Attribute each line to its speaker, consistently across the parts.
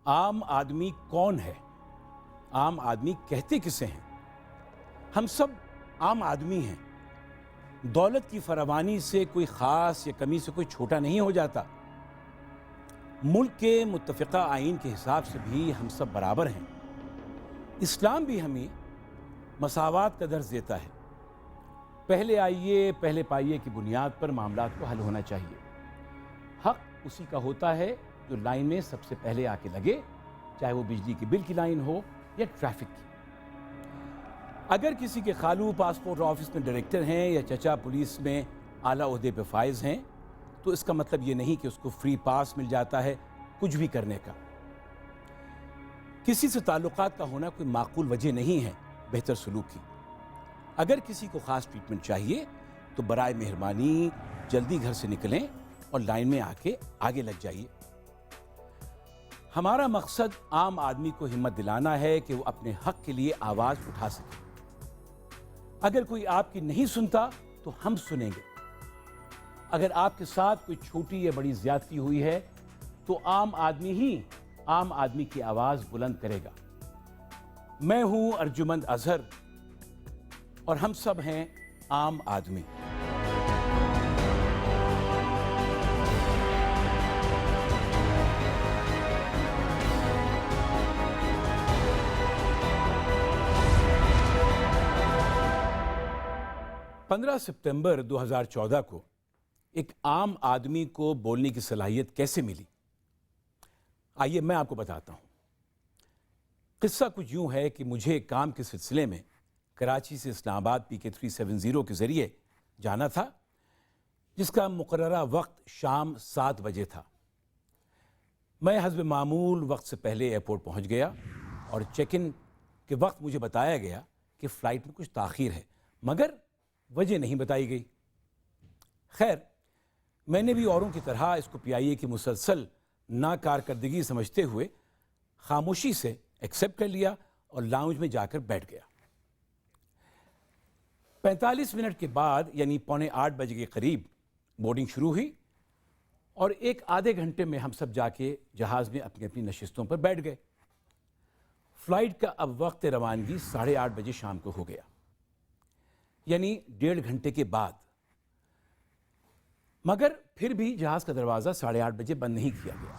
Speaker 1: عام آدمی کون ہے؟ عام آدمی کہتے کسے ہیں؟ ہم سب عام آدمی ہیں۔ دولت کی فراوانی سے کوئی خاص یا کمی سے کوئی چھوٹا نہیں ہو جاتا۔ ملک کے متفقہ آئین کے حساب سے بھی ہم سب برابر ہیں۔ اسلام بھی ہمیں مساوات کا درس دیتا ہے۔ پہلے آئیے پہلے پائیے کی بنیاد پر معاملات کو حل ہونا چاہیے۔ حق اسی کا ہوتا ہے جو لائن میں سب سے پہلے آ کے لگے، چاہے وہ بجلی کی بل کی لائن ہو یا ٹریفک کی۔ اگر کسی کے خالو پاسپورٹ آفس میں ڈائریکٹر ہیں یا چچا پولیس میں اعلیٰ عہدے پہ فائز ہیں تو اس کا مطلب یہ نہیں کہ اس کو فری پاس مل جاتا ہے کچھ بھی کرنے کا۔ کسی سے تعلقات کا ہونا کوئی معقول وجہ نہیں ہے بہتر سلوک کی۔ اگر کسی کو خاص ٹریٹمنٹ چاہیے تو برائے مہربانی جلدی گھر سے نکلیں اور لائن میں آ کے آگے لگ جائیے۔ ہمارا مقصد عام آدمی کو ہمت دلانا ہے کہ وہ اپنے حق کے لیے آواز اٹھا سکے۔ اگر کوئی آپ کی نہیں سنتا تو ہم سنیں گے۔ اگر آپ کے ساتھ کوئی چھوٹی یا بڑی زیادتی ہوئی ہے تو عام آدمی ہی عام آدمی کی آواز بلند کرے گا۔ میں ہوں ارجمند اظہر اور ہم سب ہیں عام آدمی۔ پندرہ سپتمبر 2014 کو ایک عام آدمی کو بولنے کی صلاحیت کیسے ملی؟ آئیے میں آپ کو بتاتا ہوں۔ قصہ کچھ یوں ہے کہ مجھے کام کے سلسلے میں کراچی سے اسلام آباد PK 370 کے ذریعے جانا تھا، جس کا مقررہ وقت شام 7 بجے تھا۔ میں حسب معمول وقت سے پہلے ایئرپورٹ پہنچ گیا اور چیک ان کے وقت مجھے بتایا گیا کہ فلائٹ میں کچھ تاخیر ہے، مگر وجہ نہیں بتائی گئی۔ خیر، میں نے بھی اوروں کی طرح اس کو PIA کی مسلسل ناکارکردگی سمجھتے ہوئے خاموشی سے ایکسیپٹ کر لیا اور لاؤنج میں جا کر بیٹھ گیا۔ 45 منٹ کے بعد یعنی 7:45 بجے کے قریب بورڈنگ شروع ہوئی اور ایک آدھے گھنٹے میں ہم سب جا کے جہاز میں اپنی اپنی نشستوں پر بیٹھ گئے۔ فلائٹ کا اب وقت روانگی 8:30 بجے شام کو ہو گیا، یعنی 1.5 گھنٹے کے بعد۔ مگر پھر بھی جہاز کا دروازہ 8:30 بجے بند نہیں کیا گیا۔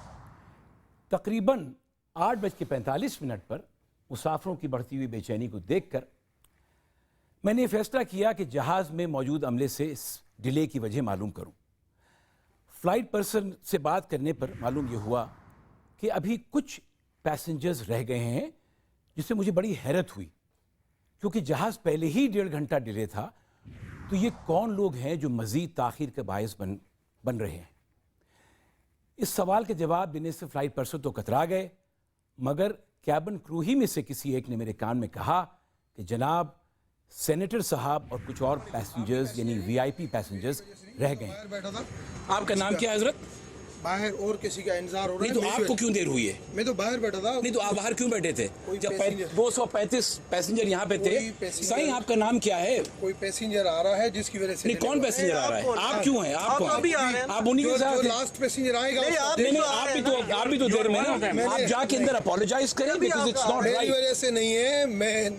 Speaker 1: تقریباً 8:45 پر مسافروں کی بڑھتی ہوئی بے چینی کو دیکھ کر میں نے فیصلہ کیا کہ جہاز میں موجود عملے سے اس ڈیلے کی وجہ معلوم کروں۔ فلائٹ پرسن سے بات کرنے پر معلوم یہ ہوا کہ ابھی کچھ پیسنجرز رہ گئے ہیں، جس سے مجھے بڑی حیرت ہوئی، کیونکہ جہاز پہلے ہی 1.5 گھنٹہ ڈیلے تھا۔ تو یہ کون لوگ ہیں جو مزید تاخیر کا باعث بن رہے ہیں؟ اس سوال کے جواب دینے سے فلائٹ پرسن تو کترا گئے، مگر کیبن کرو ہی میں سے کسی ایک نے میرے کان میں کہا کہ جناب سینیٹر صاحب اور کچھ اور پیسنجرز یعنی VIP پیسنجرز رہ گئے ہیں۔ آپ کا نام کیا ہے حضرت؟
Speaker 2: باہر اور کسی کا انتظار ہو رہا ہے۔
Speaker 1: نہیں تو آپ کو کیوں دیر ہوئی ہے؟
Speaker 2: میں تو باہر بیٹھا تھا۔
Speaker 1: نہیں تو آپ باہر کیوں بیٹھے تھے جب 235 پیسنجر یہاں پہ تھے؟ سائیں آپ کا نام کیا ہے؟
Speaker 2: کوئی پیسنجر آ رہا ہے جس کی وجہ سے
Speaker 1: نہیں، کون پیسنجر آ رہا ہے؟ آپ کیوں ہیں؟ آپ کون؟ آپ انہی کے ساتھ
Speaker 2: جو
Speaker 1: ہیں؟
Speaker 2: لاسٹ پیسنجر آئے گا
Speaker 1: نہیں، آپ بھی تو دیر میں نا۔ آپ جا کے اندر اپولوجائز کریں because it's not
Speaker 2: میری
Speaker 1: right۔
Speaker 2: وجہ سے نہیں ہے،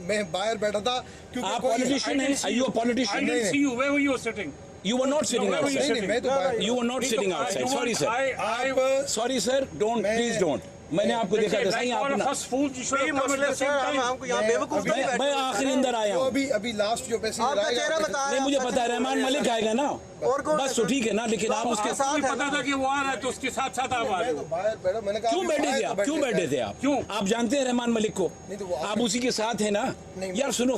Speaker 2: میں باہر بیٹھا تھا کیونکہ
Speaker 1: آپ پولیٹیشین ہیں؟ Are you a politician?
Speaker 3: I didn't see you. Where were you sitting?
Speaker 1: You were not sitting
Speaker 3: where were you
Speaker 1: outside.
Speaker 3: sitting?
Speaker 2: میں تو باہر
Speaker 1: You were not sitting outside. Sorry sir. Sorry sir. Don't. Please don't. میں نے آپ کو دیکھا تھا سائیں آپ میں آخری اندر آیا ہوں۔
Speaker 2: ابھی لاسٹ جو پیسنجر آئے گا
Speaker 1: نہیں، مجھے پتا ہے رحمان ملک آئے گا نا، بس تو ٹھیک ہے نا، لیکن آپ اس کے ساتھ
Speaker 3: پتا تھا کہ وہ آ رہا ہے تو اس کے ساتھ ساتھ آپ آ رہے ہو۔
Speaker 2: باہر بیٹھا، میں نے کہا
Speaker 1: کیوں بیٹھے تھے آپ؟ کیوں بیٹھے تھے آپ؟
Speaker 3: کیوں؟
Speaker 1: آپ جانتے ہیں رحمان ملک کو؟ آپ اسی کے ساتھ ہیں نا؟ یار سنو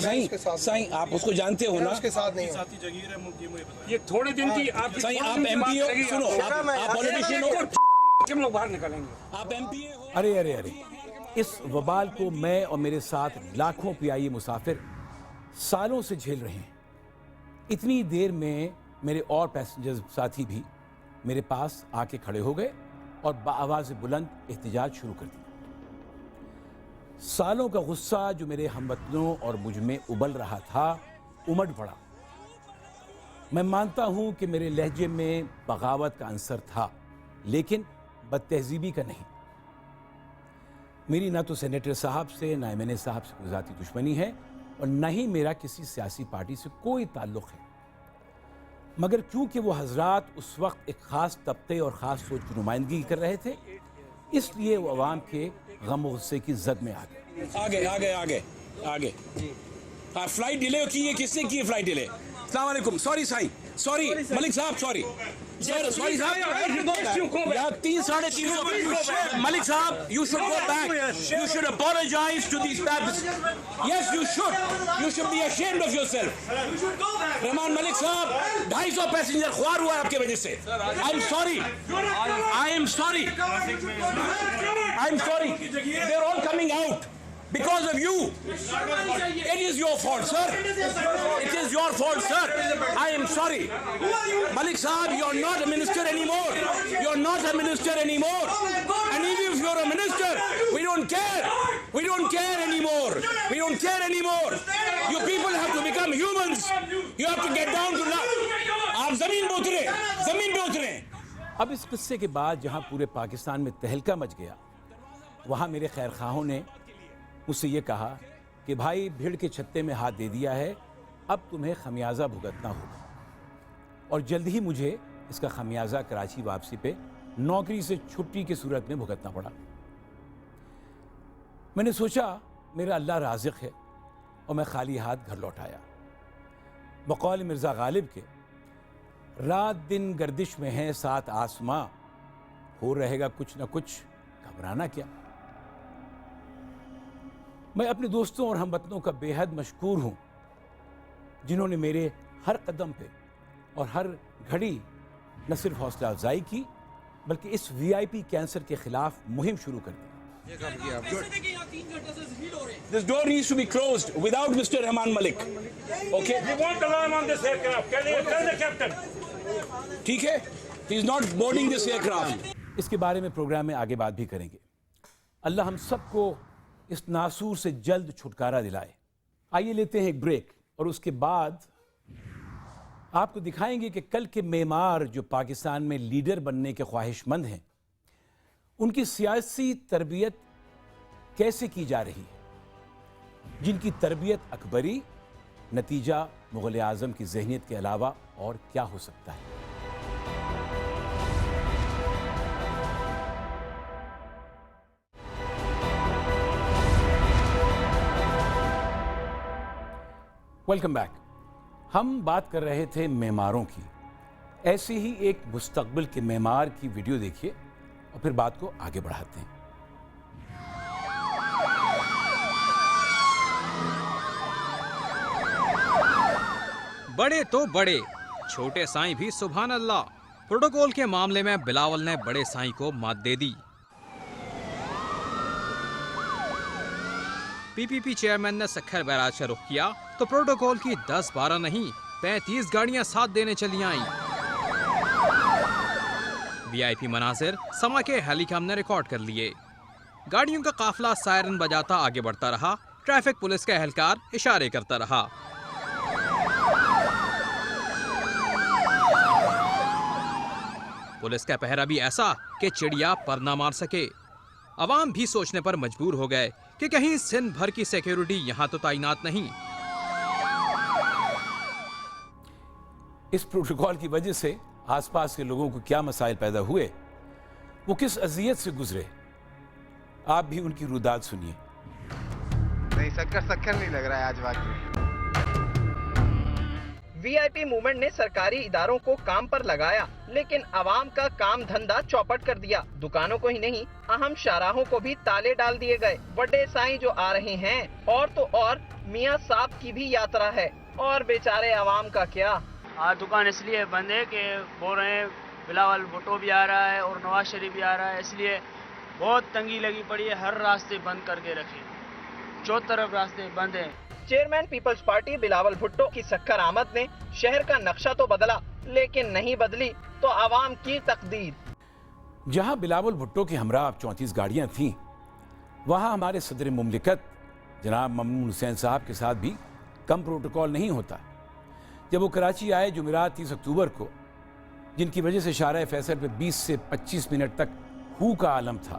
Speaker 1: سائیں آپ اس کو جانتے ہو نا؟
Speaker 2: اس کے ساتھ نہیں ہوں۔
Speaker 3: یہ تھوڑے دن کی آپ
Speaker 1: سائیں آپ MP ہو؟ سنو آپ پولیٹیشین ہو؟
Speaker 3: ہم لوگ باہر نکلیں گے۔
Speaker 1: آپ MP ہو؟ ارے اس وبال کو میں اور میرے ساتھ لاکھوں PIA مسافر سالوں سے جھیل رہے ہیں۔ اتنی دیر میں میرے اور پیسنجرز ساتھی بھی میرے پاس آ کے کھڑے ہو گئے اور بآواز بلند احتجاج شروع کر دیا۔ سالوں کا غصہ جو میرے ہموطنوں اور مجھ میں ابل رہا تھا امڑ پڑا۔ میں مانتا ہوں کہ میرے لہجے میں بغاوت کا عنصر تھا، لیکن بد تہذیبی کا نہیں۔ میری نہ تو سینیٹر صاحب سے نہ ایم این اے صاحب سے کوئی ذاتی دشمنی ہے اور نہ ہی میرا کسی سیاسی پارٹی سے کوئی تعلق ہے، مگر کیونکہ وہ حضرات اس وقت ایک خاص طبقے اور خاص سوچ کی نمائندگی کر رہے تھے، اس لیے وہ عوام کے غم و غصے کی زد میں آ گئے۔
Speaker 4: آگے فلائٹ ڈیلے کی ہے، کس نے کی ہے فلائٹ ڈیلے؟ السلام علیکم، سوری سائی، سوری ملک صاحب، سوری سوری صاحب، یار 300 ملک صاحب، you should go back, you should apologize to these people. Yes, you should be ashamed of yourself. Rehman Malik صاحب 250 پیسنجر خوار ہوا ہے آپ کی وجہ سے. I'm sorry, they're all coming out because of you. It is your fault, sir. It is your fault, sir. I am sorry. Malik Sahab, you're not a minister anymore. You're not a minister anymore. And even if you're a minister, we don't care. We don't care anymore. We don't care anymore. You people have to become humans. You have to get down to earth. آپ زمین پہ اترے.
Speaker 1: اب اس قصے کے بعد جہاں پورے پاکستان میں تہلکہ مچ گیا، وہاں میرے خیر خواہوں نے مجھ سے یہ کہا کہ بھائی بھیڑ کے چھتے میں ہاتھ دے دیا ہے، اب تمہیں خمیازہ بھگتنا ہوگا، اور جلد ہی مجھے اس کا خمیازہ کراچی واپسی پہ نوکری سے چھٹی کی صورت میں بھگتنا پڑا۔ میں نے سوچا میرا اللہ رازق ہے اور میں خالی ہاتھ گھر لوٹ آیا۔ بقول مرزا غالب کے رات دن گردش میں ہے سات آسماں، ہو رہے گا کچھ نہ کچھ، گھبرانا کیا۔ میں اپنے دوستوں اور ہم وطنوں کا بے حد مشکور ہوں جنہوں نے میرے ہر قدم پہ اور ہر گھڑی نہ صرف حوصلہ افزائی کی بلکہ اس وی آئی پی کینسر کے خلاف مہم شروع کر دی۔
Speaker 4: This door needs to be closed without Mr. Rahman Malik. Okay?
Speaker 3: We want alarm on this aircraft. Tell the captain.
Speaker 4: ٹھیک ہے؟ He is not boarding this aircraft.
Speaker 1: اس کے بارے میں پروگرام میں آگے بات بھی کریں گے۔ اللہ ہم سب کو اس ناسور سے جلد چھٹکارا دلائے۔ آئیے لیتے ہیں ایک بریک اور اس کے بعد آپ کو دکھائیں گے کہ کل کے معمار جو پاکستان میں لیڈر بننے کے خواہش مند ہیں، ان کی سیاسی تربیت کیسے کی جا رہی ہے، جن کی تربیت اکبری، نتیجہ مغل اعظم کی ذہنیت کے علاوہ اور کیا ہو سکتا ہے۔ Welcome back. ہم بات کر رہے تھے معماروں کی، ایسے ہی ایک مستقبل کے معمار کی ویڈیو دیکھیے اور پھر بات کو آگے بڑھاتے ہیں۔
Speaker 5: بڑے تو بڑے، چھوٹے سائیں بھی سبحان اللہ۔ پروٹوکول کے معاملے میں بلاول نے بڑے سائیں کو مات دے دی۔ پی پی پی چیئرمین نے سکھر بیراج سے رخ کیا تو پروٹوکول کی 10-12 نہیں 35 گاڑیاں ساتھ دینے چلی آئیں۔ وی آئی پی مناظر سما کے ہیلی کام نے ریکارڈ کر لیے۔ گاڑیوں کا قافلہ سائرن بجاتا آگے بڑھتا رہا، ٹریفک پولیس کا اہلکار اشارے کرتا رہا۔ پولیس کا پہرا بھی ایسا کہ چڑیا پر نہ مار سکے۔ عوام بھی سوچنے پر مجبور ہو گئے کہ کہیں سندھ بھر کی سیکیورٹی یہاں تو تعینات نہیں۔
Speaker 1: اس پروٹوکول کی وجہ سے آس پاس کے لوگوں کو کیا مسائل پیدا ہوئے، وہ کس اذیت سے گزرے، آپ بھی ان کی روداد سنیے۔
Speaker 6: نہیں سکر نہیں لگ رہا ہے آج واقعی۔
Speaker 7: وی آئی پی موومنٹ نے سرکاری اداروں کو کام پر لگایا لیکن عوام کا کام دھندا چوپٹ کر دیا۔ دکانوں کو ہی نہیں، اہم شاہراہوں کو بھی تالے ڈال دیے گئے۔ بڑے سائیں جو آ رہے ہیں اور تو اور میاں صاحب کی بھی یاترا ہے، اور بیچارے عوام کا کیا۔
Speaker 8: آج دکان اس لیے بند ہے کہ بول رہے ہیں بلاول بھٹو بھی آ رہا ہے اور نواز شریف بھی آ رہا ہے، اس لیے بہت تنگی لگی پڑی ہے۔ ہر راستے بند کر کے رکھے، چو طرف راستے بند ہیں۔
Speaker 7: Chairman Peoples Party Bilawal Bhutto کی سکھر آمد نے شہر کا نقشہ تو بدلا لیکن نہیں بدلی تو عوام کی تقدیر۔
Speaker 1: جہاں بلاول بھٹو کے ہمراہ 34 گاڑیاں تھیں، وہاں ہمارے صدر مملکت جناب ممنون حسین صاحب کے ساتھ بھی کم پروٹوکول نہیں ہوتا۔ جب وہ کراچی آئے جمعرات 30 اکتوبر کو، جن کی وجہ سے شارع فیصل پہ 20 سے 25 منٹ تک ہو کا عالم تھا،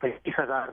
Speaker 9: 25,000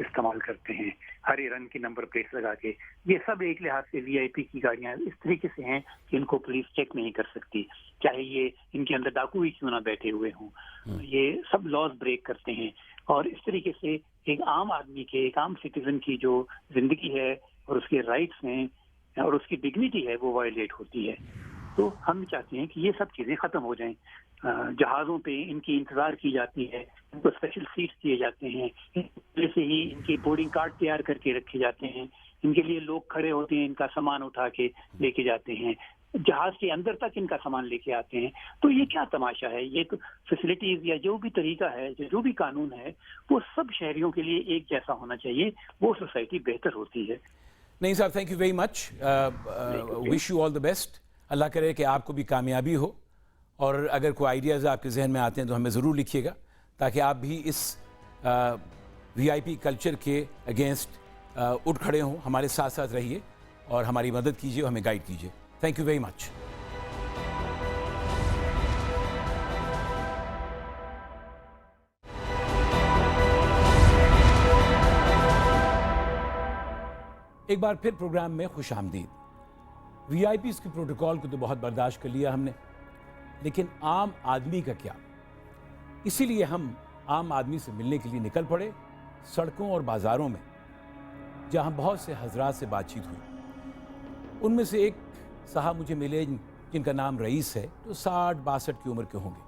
Speaker 9: استعمال کرتے ہیں ہرے رنگ کی نمبر پلیٹ لگا کے. یہ سب ایک لحاظ سے وی آئی پی کی گاڑیاں اس طریقے سے ہیں کہ ان کو پولیس چیک نہیں کر سکتی, چاہے یہ ان کے اندر ڈاکو ہی کیوں نہ بیٹھے ہوئے ہوں. یہ سب لاز بریک کرتے ہیں اور اس طریقے سے ایک عام آدمی کے, ایک عام سٹیزن کی جو زندگی ہے اور اس کے رائٹس ہیں اور اس کی ڈگنیٹی ہے وہ وائلیٹ ہوتی ہے. تو ہم چاہتے ہیں کہ یہ سب چیزیں ختم ہو جائیں. جہازوں پہ ان کی انتظار کی جاتی ہے, ان کو اسپیشل سیٹس دیے جاتے ہیں, پہلے سے ہی ان کی بورڈنگ کارڈ تیار کر کے رکھے جاتے ہیں, ان کے لیے لوگ کھڑے ہوتے ہیں, ان کا سامان اٹھا کے لے کے جاتے ہیں, جہاز کے اندر تک ان کا سامان لے کے آتے ہیں. تو یہ کیا تماشا ہے؟ یہ تو فیسلٹیز یا جو بھی طریقہ ہے, جو بھی قانون ہے, وہ سب شہریوں کے لیے ایک جیسا ہونا چاہیے, وہ سوسائٹی بہتر ہوتی ہے.
Speaker 1: نہیں صاحب, thank you very much, wish you all the best. اللہ کرے کہ آپ کو بھی کامیابی ہو, اور اگر کوئی آئیڈیاز آپ کے ذہن میں آتے ہیں تو ہمیں ضرور لکھیے گا, تاکہ آپ بھی اس وی آئی پی کلچر کے اگینسٹ اٹھ کھڑے ہوں. ہمارے ساتھ ساتھ رہیے اور ہماری مدد کیجیے, ہمیں گائیڈ کیجیے. تھینک یو ویری مچ. ایک بار پھر پروگرام میں خوش آمدید. وی آئی پیز کے پروٹوکول کو تو بہت برداشت کر لیا ہم نے, لیکن عام آدمی کا کیا؟ اسی لیے ہم عام آدمی سے ملنے کے لیے نکل پڑے سڑکوں اور بازاروں میں, جہاں بہت سے حضرات سے بات چیت ہوئی. ان میں سے ایک صاحب مجھے ملے جن کا نام رئیس ہے, جو 60-62 کی عمر کے ہوں گے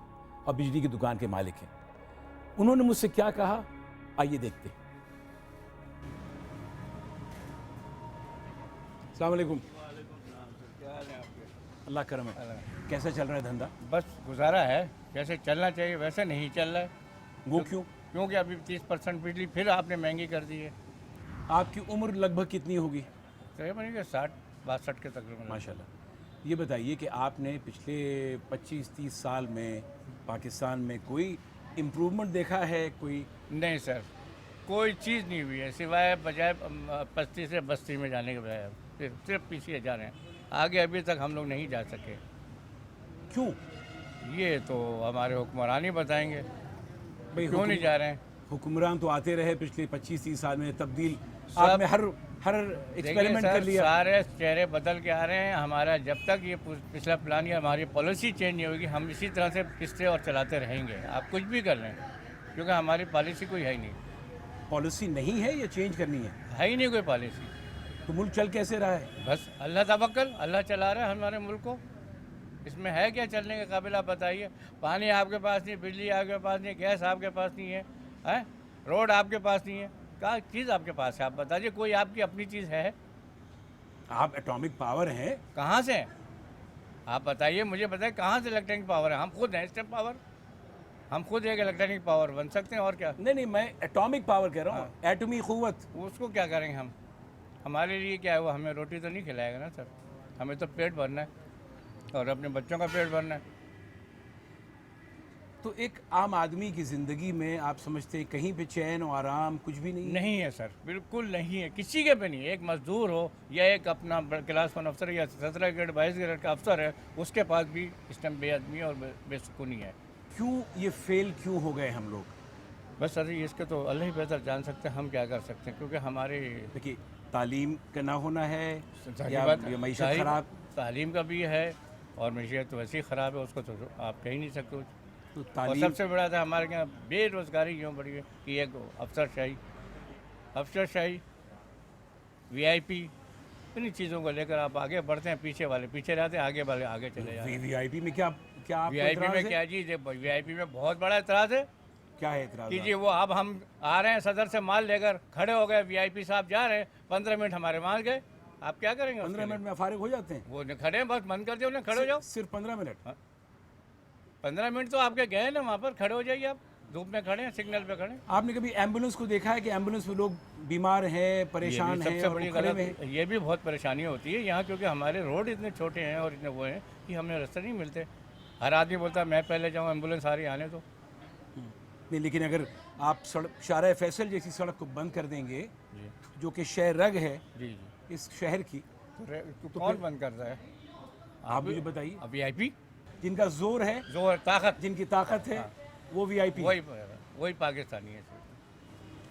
Speaker 1: اور بجلی کی دکان کے مالک ہیں. انہوں نے مجھ سے کیا کہا, آئیے دیکھتے ہیں. السلام علیکم. اللہ کرم ہے. کیسا چل رہا ہے دھندا؟
Speaker 10: بس گزارا ہے, جیسے چلنا چاہیے ویسے نہیں چل رہا ہے.
Speaker 1: وہ کیوں؟
Speaker 10: کیونکہ ابھی 30% بجلی پھر آپ نے مہنگی کر دی ہے.
Speaker 1: آپ کی عمر لگ بھگ کتنی ہوگی؟
Speaker 10: تقریباً 60-62 کے تقریباً.
Speaker 1: ماشاء اللہ. یہ بتائیے کہ آپ نے پچھلے 25-30 سال میں پاکستان میں کوئی امپروومنٹ دیکھا ہے؟ کوئی
Speaker 10: نہیں سر, کوئی چیز نہیں ہوئی ہے سوائے بجائے پستی سے بستی میں جانے کے بجائے صرف پیچھے جا رہے ہیں. آگے ابھی تک ہم لوگ نہیں جا سکے.
Speaker 1: کیوں؟
Speaker 10: یہ تو ہمارے حکمران ہی بتائیں گے کیوں نہیں جا رہے ہیں.
Speaker 1: حکمران تو آتے رہے پچھلے 25-30 سال میں, تبدیل آپ نے ہر ایکسپیریمنٹ کر لیا.
Speaker 10: سارے چہرے بدل کے آ رہے ہیں. ہمارا جب تک یہ پچھلا پلان یا ہماری پالیسی چینج نہیں ہوگی, ہم اسی طرح سے پستے اور چلاتے رہیں گے. آپ کچھ بھی کر لیں, کیونکہ ہماری پالیسی کوئی ہے ہی نہیں.
Speaker 1: پالیسی نہیں ہے یا چینج کرنی
Speaker 10: ہے ہی نہیں کوئی پالیسی.
Speaker 1: تو ملک چل کیسے رہا ہے؟
Speaker 10: بس اللہ توکل, اللہ چلا رہا ہے ہمارے ملک کو. اس میں ہے کیا چلنے کے قابل؟ آپ بتائیے. پانی آپ کے پاس نہیں, بجلی آپ کے پاس نہیں, گیس آپ کے پاس نہیں ہے, روڈ آپ کے پاس نہیں ہے, کیا چیز آپ کے پاس ہے؟ آپ بتائیے کوئی آپ کی اپنی چیز ہے؟
Speaker 1: آپ ایٹامک پاور ہیں.
Speaker 10: کہاں سے؟ آپ بتائیے, مجھے بتائیے کہاں سے الیکٹرانک پاور ہے؟ ہم خود ہیں اسٹیم پاور, ہم خود ایک الیکٹرانک پاور بن سکتے ہیں. اور کیا؟
Speaker 1: نہیں, میں ایٹامک پاور کہہ رہا ہوں, ایٹمی قوت.
Speaker 10: اس کو کیا کریں گے ہم؟ ہمارے لیے کیا ہے وہ؟ ہمیں روٹی تو نہیں کھلائے گا نا سر. ہمیں تو پیٹ بھرنا ہے اور اپنے بچوں کا پیٹ بھرنا ہے.
Speaker 1: تو ایک عام آدمی کی زندگی میں آپ سمجھتے ہیں کہیں پہ چین و آرام کچھ بھی نہیں
Speaker 10: ہے سر, بالکل نہیں ہے, کسی کے پہ نہیں ہے. ایک مزدور ہو یا ایک اپنا کلاس 1 افسر یا 17 گریڈ 22 گریڈ کا افسر ہے, اس کے پاس بھی اس ٹائم بے آدمی اور بے سکونی ہے.
Speaker 1: کیوں یہ فیل کیوں ہو گئے ہم لوگ؟
Speaker 10: بس سر اس کے تو اللہ ہی بہتر جان سکتے ہیں, ہم کیا کر سکتے ہیں. کیونکہ ہمارے
Speaker 1: دیکھیے تعلیم کا نہ ہونا ہے یا معیشت خراب.
Speaker 10: تعلیم کا بھی ہے اور معیشت تو ویسے ہی خراب ہے, اس کو تو آپ کہہ ہی نہیں سکتے.
Speaker 1: تو
Speaker 10: اور سب سے بڑا تھا ہمارے یہاں بے روزگاری یوں بڑی ہے کہ ایک افسر شاہی وی آئی پی انہیں چیزوں کو لے کر آپ آگے بڑھتے ہیں. پیچھے والے پیچھے رہتے ہیں, آگے والے آگے چلے جاتے ہیں.
Speaker 1: وی آئی پی میں کیا
Speaker 10: وی آئی پی میں کیا جی؟ وی آئی پی میں بہت بڑا اعتراض ہے.
Speaker 1: کیا ہے اعتراض؟
Speaker 10: جی وہ اب ہم آ رہے ہیں صدر سے مال لے کر, کھڑے ہو گئے, وی آئی پی صاحب جا رہے ہیں, 15 منٹ ہمارے وہاں گئے. آپ کیا کریں گے؟
Speaker 1: 15 منٹ میں فارغ ہو جاتے ہیں.
Speaker 10: وہ کھڑے ہیں, بس بند کر دیا انہیں, کھڑے ہو جاؤ.
Speaker 1: صرف 15 منٹ؟
Speaker 10: 15 منٹ تو آپ کے گئے نا وہاں پر, کھڑے ہو جائیے. آپ دھوپ میں کھڑے ہیں, سگنل پہ کھڑے ہیں.
Speaker 1: آپ نے کبھی ایمبولینس کو دیکھا ہے کہ ایمبولینس میں لوگ بیمار ہیں, پریشان ہیں؟
Speaker 10: سب سے بڑی غلط یہ بھی بہت پریشانی ہوتی ہے یہاں, کیونکہ ہمارے روڈ اتنے چھوٹے ہیں اور اتنے وہ ہیں کہ ہمیں راستے نہیں ملتے. ہر آدمی بولتا ہے میں پہلے جاؤں, ایمبولینس آ رہی آنے تو
Speaker 1: نہیں. لیکن اگر آپ شارع فیصل جیسی سڑک کو بند کر دیں گے جو کہ شہر رگ ہے اس شہر کی,
Speaker 10: تو کون بند کرتا ہے؟
Speaker 1: آپ مجھے بتائیے.
Speaker 10: وی آئی پی
Speaker 1: جن کا زور ہے,
Speaker 10: طاقت,
Speaker 1: جن کی طاقت ہے, وہ وی آئی پی,
Speaker 10: وہی پاکستانی ہے.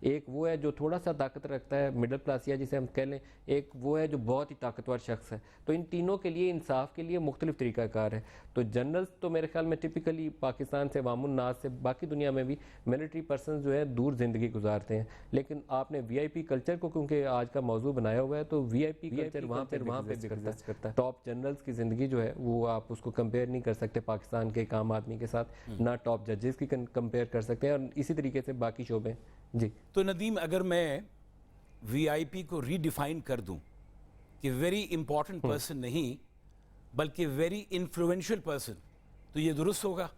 Speaker 11: ایک وہ ہے جو تھوڑا سا طاقت رکھتا ہے مڈل کلاس یا جسے ہم کہہ لیں، ایک وہ ہے جو بہت ہی طاقتور شخص ہے. تو ان تینوں کے لیے انصاف کے لیے مختلف طریقہ کار ہے. تو جنرلز تو میرے خیال میں ٹپیکلی پاکستان سے، عوام الناس سے، باقی دنیا میں بھی ملٹری پرسنز جو ہے دور زندگی گزارتے ہیں. لیکن آپ نے وی آئی پی کلچر کو کیونکہ آج کا موضوع بنایا ہوا ہے، تو وی آئی پی کلچر وہاں پہ بھی ایگزسٹ کرتا ہے. ٹاپ جنرلز کی زندگی جو ہے وہ آپ اس کو کمپیئر نہیں کر سکتے پاکستان کے ایک عام آدمی کے ساتھ، نہ ٹاپ ججز کی کمپیئر کر سکتے ہیں، اور اسی طریقے سے باقی شعبے. جی
Speaker 1: تو ندیم، اگر میں وی آئی پی کو ری ڈیفائن کر دوں کہ ویری امپورٹنٹ پرسن نہیں بلکہ ویری انفلوئنشل پرسن، تو یہ درست ہوگا؟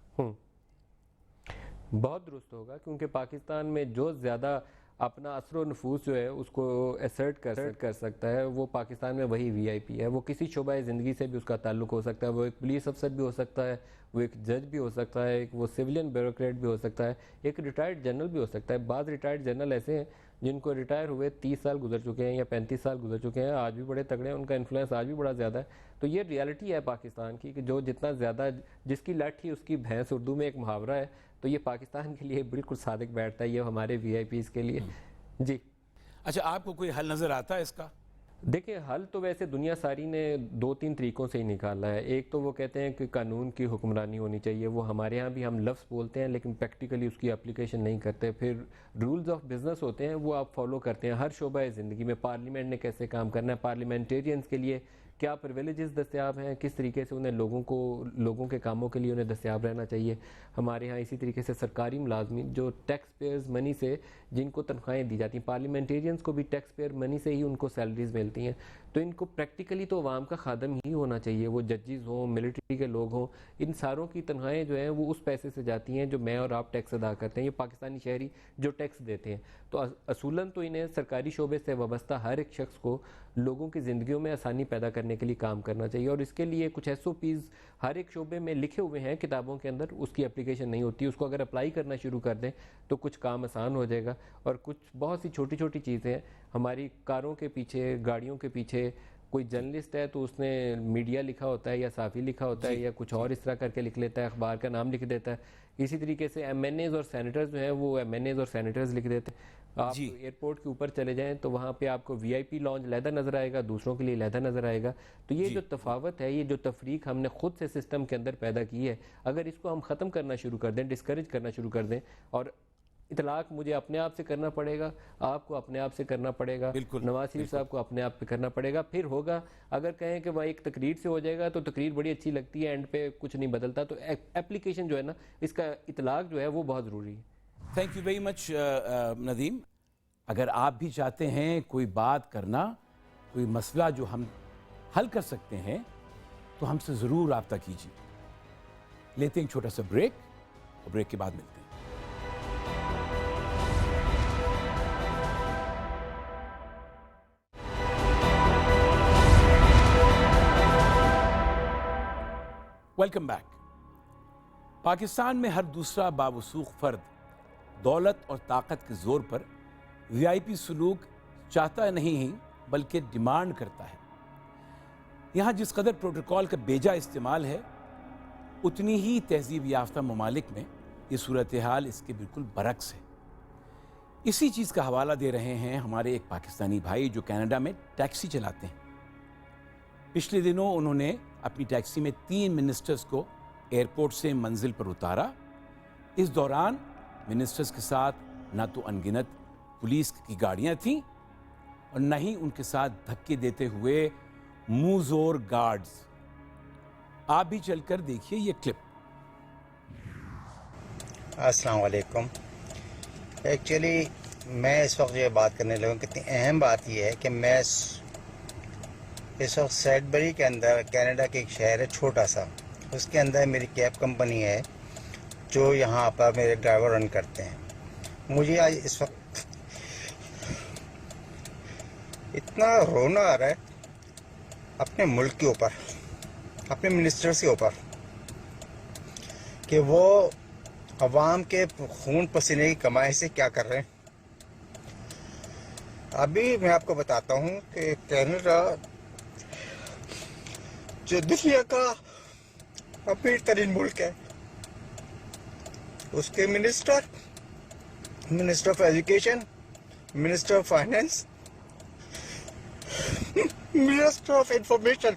Speaker 11: بہت درست ہوگا، کیونکہ پاکستان میں جو زیادہ اپنا اثر و نفوذ جو ہے اس کو ایسرٹ کر سکتا ہے، وہ پاکستان میں وہی وی آئی پی ہے. وہ کسی شعبہ زندگی سے بھی اس کا تعلق ہو سکتا ہے، وہ ایک پولیس افسر بھی ہو سکتا ہے، وہ ایک جج بھی ہو سکتا ہے، ایک وہ سویلین بیوروکریٹ بھی ہو سکتا ہے، ایک ریٹائرڈ جنرل بھی ہو سکتا ہے. بعض ریٹائرڈ جنرل ایسے ہیں جن کو ریٹائر ہوئے 30 سال گزر چکے ہیں یا 35 سال گزر چکے ہیں، آج بھی بڑے تگڑے ہیں، ان کا انفلوئنس آج بھی بڑا زیادہ ہے. تو یہ ریالٹی ہے پاکستان کی کہ جو جتنا زیادہ جس کی لاٹھی اس کی بھینس، اردو میں ایک محاورہ ہے، تو یہ پاکستان کے لیے بالکل صادق بیٹھتا ہے، یہ ہمارے وی آئی پیز کے لیے. جی
Speaker 1: اچھا، آپ کو کوئی حل نظر آتا ہے اس کا؟
Speaker 11: دیکھیں، حل تو ویسے دنیا ساری نے 2-3 طریقوں سے ہی نکالا ہے. ایک تو وہ کہتے ہیں کہ قانون کی حکمرانی ہونی چاہیے. وہ ہمارے ہاں بھی ہم لفظ بولتے ہیں لیکن پریکٹیکلی اس کی اپلیکیشن نہیں کرتے. پھر رولز آف بزنس ہوتے ہیں، وہ آپ فالو کرتے ہیں ہر شعبہ زندگی میں. پارلیمنٹ نے کیسے کام کرنا ہے، پارلیمنٹیرینز کے لیے کیا پریویلیجز دستیاب ہیں، کس طریقے سے انہیں لوگوں کے کاموں کے لیے انہیں دستیاب رہنا چاہیے. ہمارے ہاں اسی طریقے سے سرکاری ملازمین جو ٹیکس پیئرز منی سے جن کو تنخواہیں دی جاتی ہیں، پارلیمنٹیرینز کو بھی ٹیکس پیئر منی سے ہی ان کو سیلریز ملتی ہیں. تو ان کو پریکٹیکلی تو عوام کا خادم ہی ہونا چاہیے. وہ ججز ہوں، ملٹری کے لوگ ہوں، ان ساروں کی تنخواہیں جو ہیں وہ اس پیسے سے جاتی ہیں جو میں اور آپ ٹیکس ادا کرتے ہیں. یہ پاکستانی شہری جو ٹیکس دیتے ہیں. تو اصولاً تو انہیں سرکاری شعبے سے وابستہ ہر ایک شخص کو لوگوں کی زندگیوں میں آسانی پیدا کرنے کے لیے کام کرنا چاہیے. اور اس کے لیے کچھ ایس او پیز ہر ایک شعبے میں لکھے ہوئے ہیں کتابوں کے اندر، اس کی اپلیکیشن نہیں ہوتی. اس کو اگر اپلائی کرنا شروع کر دیں تو کچھ کام آسان ہو جائے گا. اور کچھ بہت سی چھوٹی چھوٹی چیزیں ہیں. ہماری کاروں کے پیچھے، گاڑیوں کے پیچھے کوئی جرنلسٹ ہے تو اس نے میڈیا لکھا ہوتا ہے یا صحافی لکھا ہوتا ہے یا کچھ اور اس طرح کر کے لکھ لیتا ہے، اخبار کا نام لکھ دیتا ہے. اسی طریقے سے ایم این ایز اور سینیٹرز جو ہیں وہ ایم این ایز اور سینیٹرز لکھ دیتے ہیں. آپ ایئرپورٹ کے اوپر چلے جائیں تو وہاں پہ آپ کو وی آئی پی لاؤنج علیحدہ نظر آئے گا، دوسروں کے لیے علیحدہ نظر آئے گا. تو یہ جو تفاوت ہے، یہ جو تفریق ہم نے خود سے سسٹم کے اندر پیدا کی ہے، اگر اس کو ہم ختم کرنا شروع کر دیں، ڈسکریج کرنا شروع کر دیں، اور اطلاق مجھے اپنے آپ سے کرنا پڑے گا، آپ کو اپنے آپ سے کرنا پڑے گا، نواز شریف صاحب کو اپنے آپ پہ کرنا پڑے گا، پھر ہوگا. اگر کہیں کہ وہ ایک تقریر سے ہو جائے گا تو تقریر بڑی اچھی لگتی ہے، اینڈ پہ کچھ نہیں بدلتا. تو اپلیکیشن جو ہے نا، اس کا اطلاق جو ہے وہ بہت ضروری ہے.
Speaker 1: تھینک یو ویری مچ ندیم. اگر آپ بھی چاہتے ہیں کوئی بات کرنا، کوئی مسئلہ جو ہم حل کر سکتے ہیں، تو ہم سے ضرور رابطہ کیجیے. لیتے ہیں ایک چھوٹا سا بریک، اور بریک کے بعد ملتے ہیں. Welcome back. پاکستان میں ہر دوسرا باوثوق فرد دولت اور طاقت کے زور پر وی آئی پی سلوک چاہتا نہیں ہی بلکہ ڈیمانڈ کرتا ہے. یہاں جس قدر پروٹوکول کا بیجا استعمال ہے، اتنی ہی تہذیب یافتہ ممالک میں یہ صورتحال اس کے بالکل برعکس ہے. اسی چیز کا حوالہ دے رہے ہیں ہمارے ایک پاکستانی بھائی جو کینیڈا میں ٹیکسی چلاتے ہیں. پچھلے دنوں انہوں نے اپنی ٹیکسی میں 3 منسٹرز کو ایئرپورٹ سے منزل پر اتارا. اس دوران منسٹرز کے ساتھ نہ تو انگنت پولیس کی گاڑیاں تھیں اور نہ ہی ان کے ساتھ دھکے دیتے ہوئے منہ زور گارڈز. آپ بھی چل کر دیکھیے یہ کلپ.
Speaker 12: السلام علیکم. ایکچولی میں اس وقت یہ بات کرنے لگا، کتنی اہم بات یہ ہے کہ میں اس وقت سیڈبری کے اندر، کینیڈا کے ایک شہر ہے چھوٹا سا، اس کے اندر میری کیب کمپنی ہے جو یہاں پر میرے ڈرائیور رن کرتے ہیں. مجھے آج اس وقت اتنا رونا آ رہا ہے اپنے ملک کے اوپر، اپنے منسٹرز کے اوپر، کہ وہ عوام کے خون پسینے کی کمائی سے کیا کر رہے ہیں. ابھی میں آپ کو بتاتا ہوں کہ کینیڈا جو دنیا کا امیر ترین ملک ہے، اس کے minister of education Minister of Finance, Minister of Information.